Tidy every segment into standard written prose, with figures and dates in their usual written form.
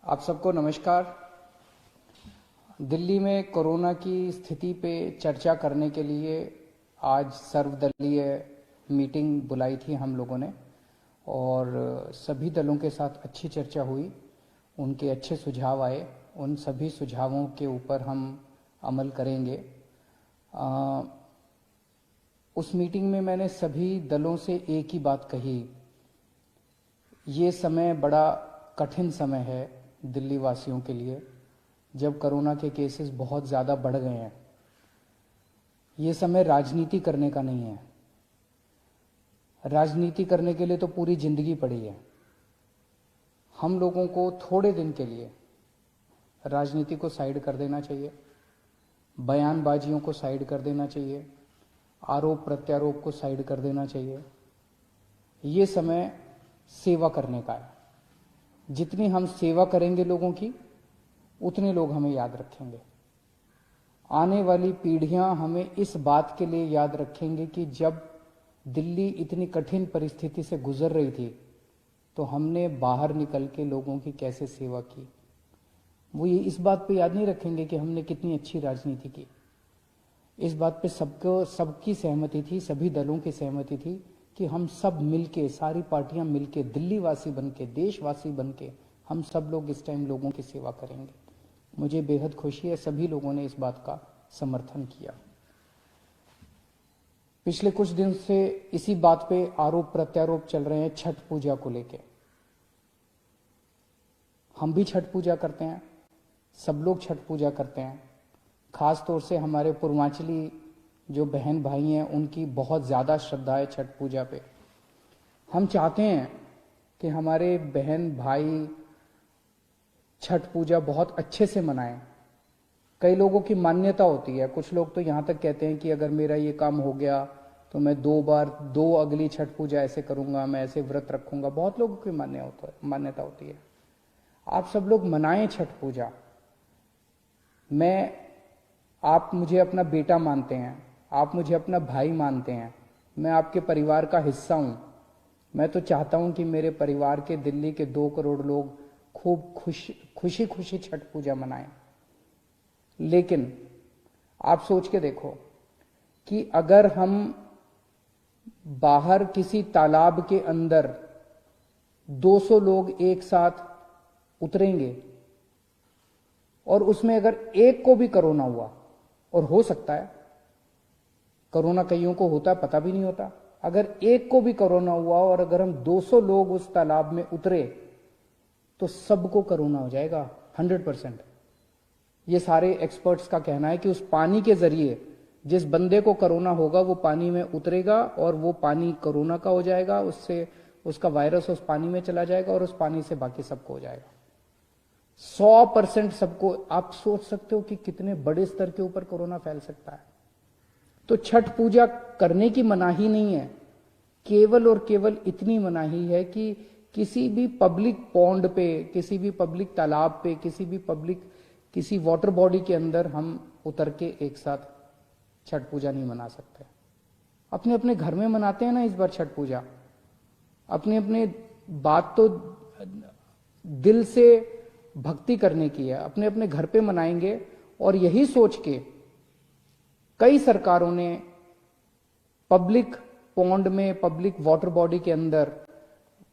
आप सबको नमस्कार। दिल्ली में कोरोना की स्थिति पे चर्चा करने के लिए आज सर्वदलीय मीटिंग बुलाई थी हम लोगों ने और सभी दलों के साथ अच्छी चर्चा हुई। उनके अच्छे सुझाव आए, उन सभी सुझावों के ऊपर हम अमल करेंगे। उस मीटिंग में मैंने सभी दलों से एक ही बात कही, ये समय बड़ा कठिन समय है दिल्ली वासियों के लिए, जब कोरोना के केसेस बहुत ज़्यादा बढ़ गए हैं। ये समय राजनीति करने का नहीं है। राजनीति करने के लिए तो पूरी जिंदगी पड़ी है। हम लोगों को थोड़े दिन के लिए राजनीति को साइड कर देना चाहिए, बयानबाजियों को साइड कर देना चाहिए, आरोप प्रत्यारोप को साइड कर देना चाहिए। ये समय सेवा करने का है। जितनी हम सेवा करेंगे लोगों की, उतने लोग हमें याद रखेंगे। आने वाली पीढ़ियां हमें इस बात के लिए याद रखेंगे कि जब दिल्ली इतनी कठिन परिस्थिति से गुजर रही थी तो हमने बाहर निकल के लोगों की कैसे सेवा की। वो ये इस बात पे याद नहीं रखेंगे कि हमने कितनी अच्छी राजनीति की। इस बात पे सबकी सहमति थी, सभी दलों की सहमति थी कि हम सब मिलके, सारी पार्टियां मिलके, दिल्ली वासी बनके, देशवासी बनके, हम सब लोग इस टाइम लोगों की सेवा करेंगे। मुझे बेहद खुशी है, सभी लोगों ने इस बात का समर्थन किया। पिछले कुछ दिन से इसी बात पे आरोप प्रत्यारोप चल रहे हैं छठ पूजा को लेके। हम भी छठ पूजा करते हैं, सब लोग छठ पूजा करते हैं। खास तौर से हमारे पूर्वांचली जो बहन भाई हैं, उनकी बहुत ज़्यादा श्रद्धा है छठ पूजा पे। हम चाहते हैं कि हमारे बहन भाई छठ पूजा बहुत अच्छे से मनाएं। कई लोगों की मान्यता होती है, कुछ लोग तो यहाँ तक कहते हैं कि अगर मेरा ये काम हो गया तो मैं दो अगली छठ पूजा ऐसे करूँगा, मैं ऐसे व्रत रखूँगा। बहुत लोगों की मान्यता होती है। आप सब लोग मनाएं छठ पूजा। आप मुझे अपना बेटा मानते हैं, आप मुझे अपना भाई मानते हैं, मैं आपके परिवार का हिस्सा हूं। मैं तो चाहता हूं कि मेरे परिवार के, दिल्ली के 2 करोड़ लोग खूब खुशी खुशी छठ पूजा मनाएं। लेकिन आप सोच के देखो कि अगर हम बाहर किसी तालाब के अंदर 200 लोग एक साथ उतरेंगे और उसमें अगर एक को भी कोरोना हुआ, और हो सकता है, कोरोना कईयों को होता है, पता भी नहीं होता, अगर एक को भी कोरोना हुआ और अगर हम 200 लोग उस तालाब में उतरे तो सबको कोरोना हो जाएगा 100%। ये सारे एक्सपर्ट्स का कहना है कि उस पानी के जरिए जिस बंदे को कोरोना होगा वो पानी में उतरेगा और वो पानी कोरोना का हो जाएगा, उससे उसका वायरस उस पानी में चला जाएगा और उस पानी से बाकी सबको हो जाएगा। 100% सबको। आप सोच सकते हो कि कितने बड़े स्तर के ऊपर कोरोना फैल सकता है। तो छठ पूजा करने की मनाही नहीं है, केवल और केवल इतनी मनाही है कि किसी भी पब्लिक पॉन्ड पे, किसी भी पब्लिक तालाब पे, किसी वाटर बॉडी के अंदर हम उतर के एक साथ छठ पूजा नहीं मना सकते। अपने अपने घर में मनाते हैं ना इस बार छठ पूजा। अपने अपने बात तो दिल से भक्ति करने की है, अपने अपने घर पे मनाएंगे। और यही सोच के कई सरकारों ने पब्लिक पॉन्ड में, पब्लिक वाटर बॉडी के अंदर,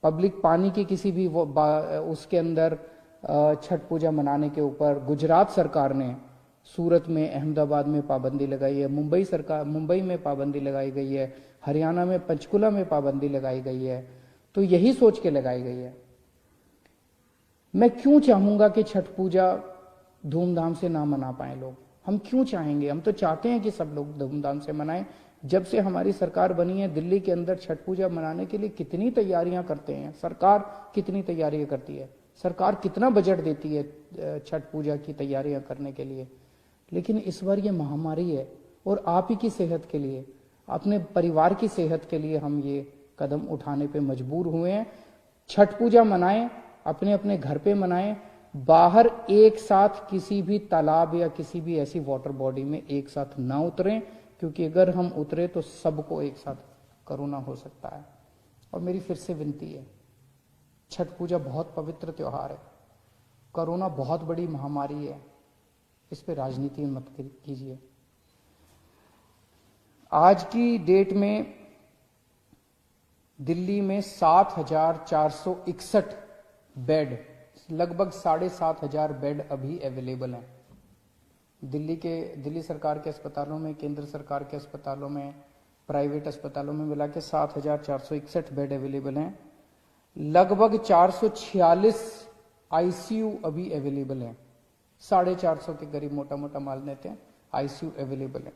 पब्लिक पानी की किसी भी उसके अंदर छठ पूजा मनाने के ऊपर, गुजरात सरकार ने सूरत में, अहमदाबाद में पाबंदी लगाई है, मुंबई में पाबंदी लगाई गई है, हरियाणा में पंचकुला में पाबंदी लगाई गई है। तो यही सोच के लगाई गई है। मैं क्यों चाहूंगा कि छठ पूजा धूमधाम से ना मना पाए लोग? हम क्यों चाहेंगे? हम तो चाहते हैं कि सब लोग धूमधाम से मनाएं। जब से हमारी सरकार बनी है, दिल्ली के अंदर छठ पूजा मनाने के लिए कितनी तैयारियां करते हैं। सरकार कितनी तैयारियां करती है, सरकार कितना बजट देती है छठ पूजा की तैयारियां करने के लिए। लेकिन इस बार ये महामारी है और आप ही की सेहत के लिए, अपने परिवार की सेहत के लिए हम ये कदम उठाने पे मजबूर हुए हैं। छठ पूजा मनाएं, अपने अपने घर पे मनाएं। बाहर एक साथ किसी भी तालाब या किसी भी ऐसी वाटर बॉडी में एक साथ ना उतरें, क्योंकि अगर हम उतरे तो सबको एक साथ कोरोना हो सकता है। और मेरी फिर से विनती है, छठ पूजा बहुत पवित्र त्योहार है। कोरोना बहुत बड़ी महामारी है, इस पे राजनीति मत कीजिए। आज की डेट में दिल्ली में 7,461 बेड, लगभग 7,500 बेड अभी अवेलेबल हैं। दिल्ली सरकार के अस्पतालों में, केंद्र सरकार के अस्पतालों में, प्राइवेट अस्पतालों में मिला के 7,461 बेड अवेलेबल हैं। लगभग 446 आईसीयू अभी अवेलेबल हैं। 450 के करीब मोटा मोटा मान लेते हैं आईसीयू अवेलेबल है।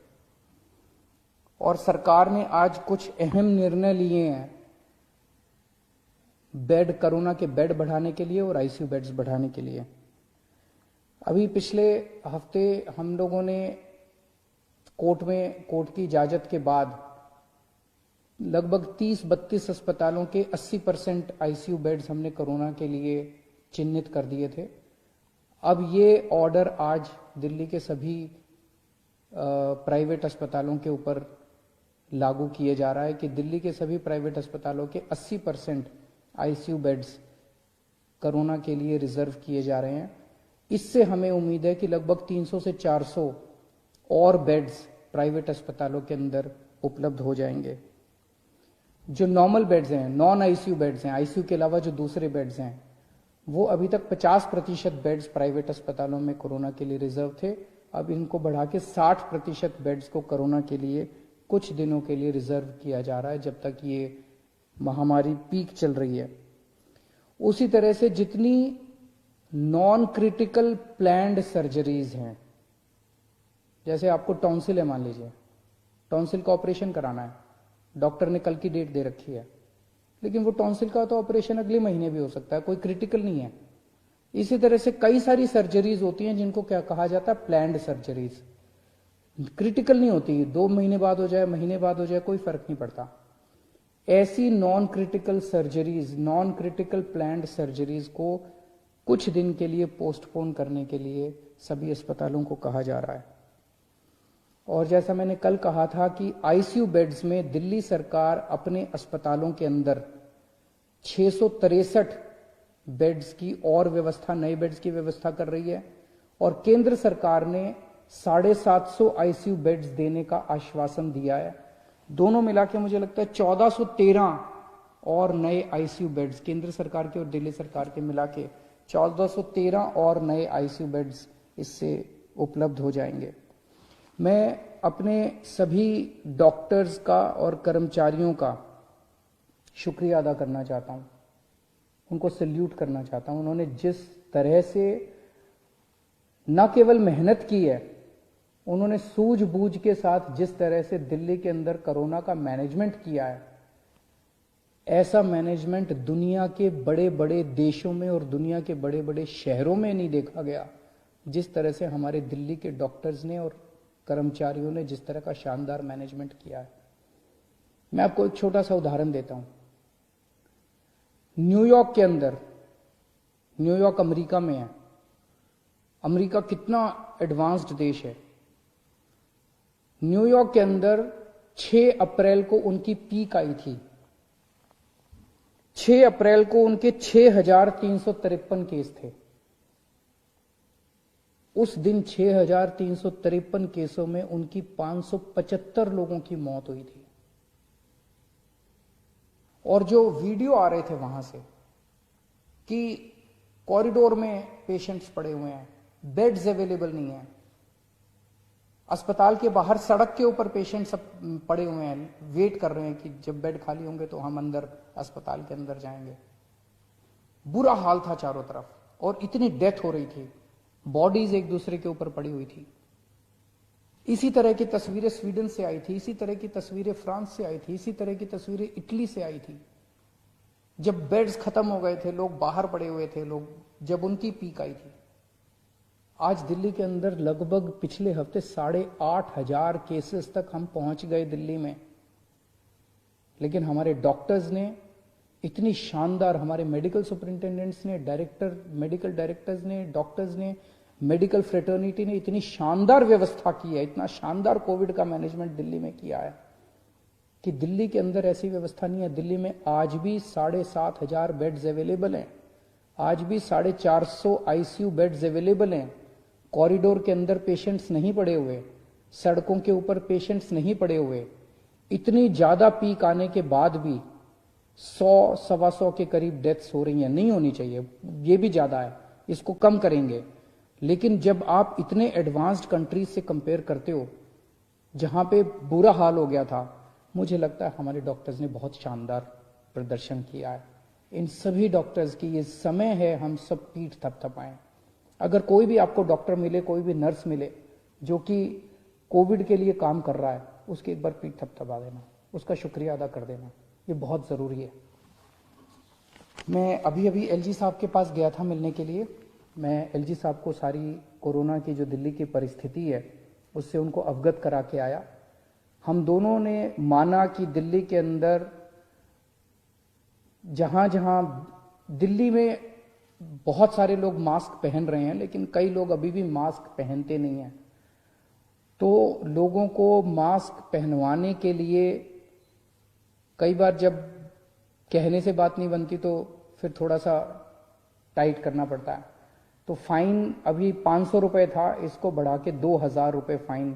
और सरकार ने आज कुछ अहम निर्णय लिए हैं बेड, कोरोना के बेड बढ़ाने के लिए और आईसीयू बेड्स बढ़ाने के लिए। अभी पिछले हफ्ते हम लोगों ने कोर्ट की इजाजत के बाद लगभग 30-32 अस्पतालों के 80% आईसीयू बेड्स हमने कोरोना के लिए चिन्हित कर दिए थे। अब ये ऑर्डर आज दिल्ली के सभी प्राइवेट अस्पतालों के ऊपर लागू किए जा रहा है कि दिल्ली के सभी प्राइवेट अस्पतालों के 80% आईसीयू बेड्स कोरोना के लिए रिजर्व किए जा रहे हैं। इससे हमें उम्मीद है कि लगभग 300 से 400 और बेड्स प्राइवेट अस्पतालों के अंदर उपलब्ध हो जाएंगे। जो नॉर्मल बेड्स हैं, नॉन आईसीयू बेड्स हैं, आईसीयू के अलावा जो दूसरे बेड्स हैं, वो अभी तक 50% बेड्स प्राइवेट अस्पतालों में कोरोना के लिए रिजर्व थे। अब इनको बढ़ा के 60% बेड्स को कोरोना के लिए कुछ दिनों के लिए रिजर्व किया जा रहा है, जब तक ये महामारी पीक चल रही है। उसी तरह से जितनी नॉन क्रिटिकल प्लान्ड सर्जरीज हैं, जैसे आपको टॉन्सिल है, मान लीजिए टॉन्सिल का ऑपरेशन कराना है, डॉक्टर ने कल की डेट दे रखी है, लेकिन वो टॉन्सिल का तो ऑपरेशन अगले महीने भी हो सकता है, कोई क्रिटिकल नहीं है। इसी तरह से कई सारी सर्जरीज होती हैं जिनको क्या कहा जाता है, प्लान्ड सर्जरीज। क्रिटिकल नहीं होती, 2 महीने बाद हो जाए, महीने बाद हो जाए, कोई फर्क नहीं पड़ता। ऐसी non critical surgeries, non critical planned surgeries को कुछ दिन के लिए पोस्टपोन करने के लिए सभी अस्पतालों को कहा जा रहा है। और जैसा मैंने कल कहा था कि आईसीयू बेड्स में दिल्ली सरकार अपने अस्पतालों के अंदर 663 बेड्स की और व्यवस्था, नए बेड्स की व्यवस्था कर रही है। और केंद्र सरकार ने 750 आईसीयू बेड्स देने का आश्वासन दिया है। दोनों मिला के मुझे लगता है 1413 और नए आईसीयू बेड्स, केंद्र सरकार के और दिल्ली सरकार के मिला के 1413 और नए आईसीयू बेड्स इससे उपलब्ध हो जाएंगे। मैं अपने सभी डॉक्टर्स का और कर्मचारियों का शुक्रिया अदा करना चाहता हूं, उनको सैल्यूट करना चाहता हूं। उन्होंने जिस तरह से न केवल मेहनत की है, उन्होंने सूझबूझ के साथ जिस तरह से दिल्ली के अंदर कोरोना का मैनेजमेंट किया है, ऐसा मैनेजमेंट दुनिया के बड़े बड़े देशों में और दुनिया के बड़े बड़े शहरों में नहीं देखा गया। जिस तरह से हमारे दिल्ली के डॉक्टर्स ने और कर्मचारियों ने जिस तरह का शानदार मैनेजमेंट किया है। मैं आपको एक छोटा सा उदाहरण देता हूं। न्यूयॉर्क के अंदर, न्यूयॉर्क अमेरिका में है, अमेरिका कितना एडवांस्ड देश है। न्यूयॉर्क के अंदर 6 अप्रैल को उनकी पीक आई थी। 6 अप्रैल को उनके 6,353 केस थे। उस दिन 6,353 केसों में उनकी 575 लोगों की मौत हुई थी। और जो वीडियो आ रहे थे वहां से कि कॉरिडोर में पेशेंट्स पड़े हुए हैं, बेड्स अवेलेबल नहीं है, अस्पताल के बाहर सड़क के ऊपर पेशेंट सब पड़े हुए हैं, वेट कर रहे हैं कि जब बेड खाली होंगे तो हम अंदर अस्पताल के अंदर जाएंगे। बुरा हाल था चारों तरफ और इतनी डेथ हो रही थी, बॉडीज एक दूसरे के ऊपर पड़ी हुई थी। इसी तरह की तस्वीरें स्वीडन से आई थी, इसी तरह की तस्वीरें फ्रांस से आई थी, इसी तरह की तस्वीरें इटली से आई थी। जब बेड्स खत्म हो गए थे, लोग बाहर पड़े हुए थे, लोग जब उनकी पीक आई थी। आज दिल्ली के अंदर लगभग पिछले हफ्ते 8,500 केसेस तक हम पहुंच गए दिल्ली में। लेकिन हमारे डॉक्टर्स ने इतनी शानदार, हमारे मेडिकल सुपरिंटेंडेंट्स ने, मेडिकल डायरेक्टर्स ने, डॉक्टर्स ने, मेडिकल फ्रेटर्निटी ने इतनी शानदार व्यवस्था की है, इतना शानदार कोविड का मैनेजमेंट दिल्ली में किया है कि दिल्ली के अंदर ऐसी व्यवस्था नहीं है। दिल्ली में आज भी 7,500 बेड्स अवेलेबल हैं। आज भी 450 आईसीयू बेड्स अवेलेबल हैं। कॉरिडोर के अंदर पेशेंट्स नहीं पड़े हुए, सड़कों के ऊपर पेशेंट्स नहीं पड़े हुए। इतनी ज्यादा पीक आने के बाद भी 100-125 के करीब डेथ्स हो रही हैं। नहीं होनी चाहिए, ये भी ज्यादा है, इसको कम करेंगे। लेकिन जब आप इतने एडवांस्ड कंट्रीज से कंपेयर करते हो जहां पे बुरा हाल हो गया था, मुझे लगता है हमारे डॉक्टर्स ने बहुत शानदार प्रदर्शन किया है। इन सभी डॉक्टर्स की ये समय है हम सब पीठ थपथपाएं। अगर कोई भी आपको डॉक्टर मिले, कोई भी नर्स मिले जो कि कोविड के लिए काम कर रहा है, उसकी एक बार पीठ थपथपा देना, उसका शुक्रिया अदा कर देना, ये बहुत जरूरी है। मैं अभी अभी एलजी साहब के पास गया था मिलने के लिए। मैं एलजी साहब को सारी कोरोना की जो दिल्ली की परिस्थिति है उससे उनको अवगत करा के आया। हम दोनों ने माना कि दिल्ली के अंदर जहां जहां दिल्ली में बहुत सारे लोग मास्क पहन रहे हैं, लेकिन कई लोग अभी भी मास्क पहनते नहीं हैं, तो लोगों को मास्क पहनवाने के लिए कई बार जब कहने से बात नहीं बनती तो फिर थोड़ा सा टाइट करना पड़ता है। तो फाइन अभी 500 रुपए था, इसको बढ़ा के 2000 रुपए फाइन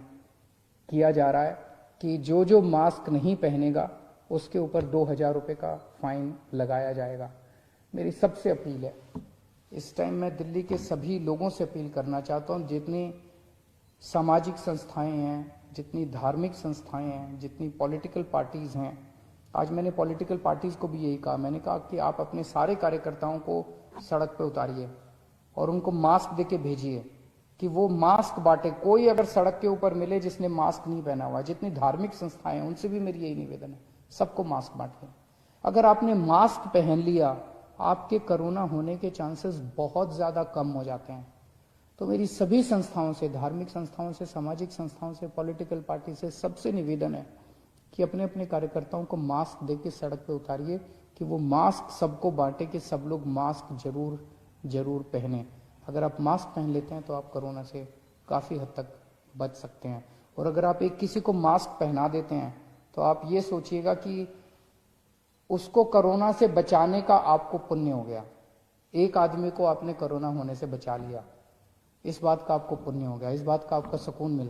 किया जा रहा है कि जो जो मास्क नहीं पहनेगा उसके ऊपर 2000 रुपए का फाइन लगाया जाएगा। मेरी सबसे अपील है, इस टाइम मैं दिल्ली के सभी लोगों से अपील करना चाहता हूं, जितनी सामाजिक संस्थाएं हैं, जितनी धार्मिक संस्थाएं हैं, जितनी पॉलिटिकल पार्टीज हैं। आज मैंने पॉलिटिकल पार्टीज को भी यही कहा, मैंने कहा कि आप अपने सारे कार्यकर्ताओं को सड़क पे उतारिए और उनको मास्क देके भेजिए कि वो मास्क बांटे। कोई अगर सड़क के ऊपर मिले जिसने मास्क नहीं पहना हुआ, जितनी धार्मिक संस्थाएं हैं उनसे भी मेरी यही निवेदन है, सबको मास्क बांटिए। अगर आपने मास्क पहन लिया, आपके कोरोना होने के चांसेस बहुत ज्यादा कम हो जाते हैं। तो मेरी सभी संस्थाओं से, धार्मिक संस्थाओं से, सामाजिक संस्थाओं से, पॉलिटिकल पार्टी से सबसे निवेदन है कि अपने अपने कार्यकर्ताओं को मास्क देके सड़क पे उतारिए कि वो मास्क सबको बांटे कि सब लोग मास्क जरूर पहने। अगर आप मास्क पहन लेते हैं तो आप कोरोना से काफी हद तक बच सकते हैं। और अगर आप एक किसी को मास्क पहना देते हैं तो आप ये सोचिएगा कि उसको कोरोना से बचाने का आपको पुण्य हो गया। एक आदमी को आपने कोरोना होने से बचा लिया, इस बात का आपको पुण्य हो गया, इस बात का आपको सुकून मिल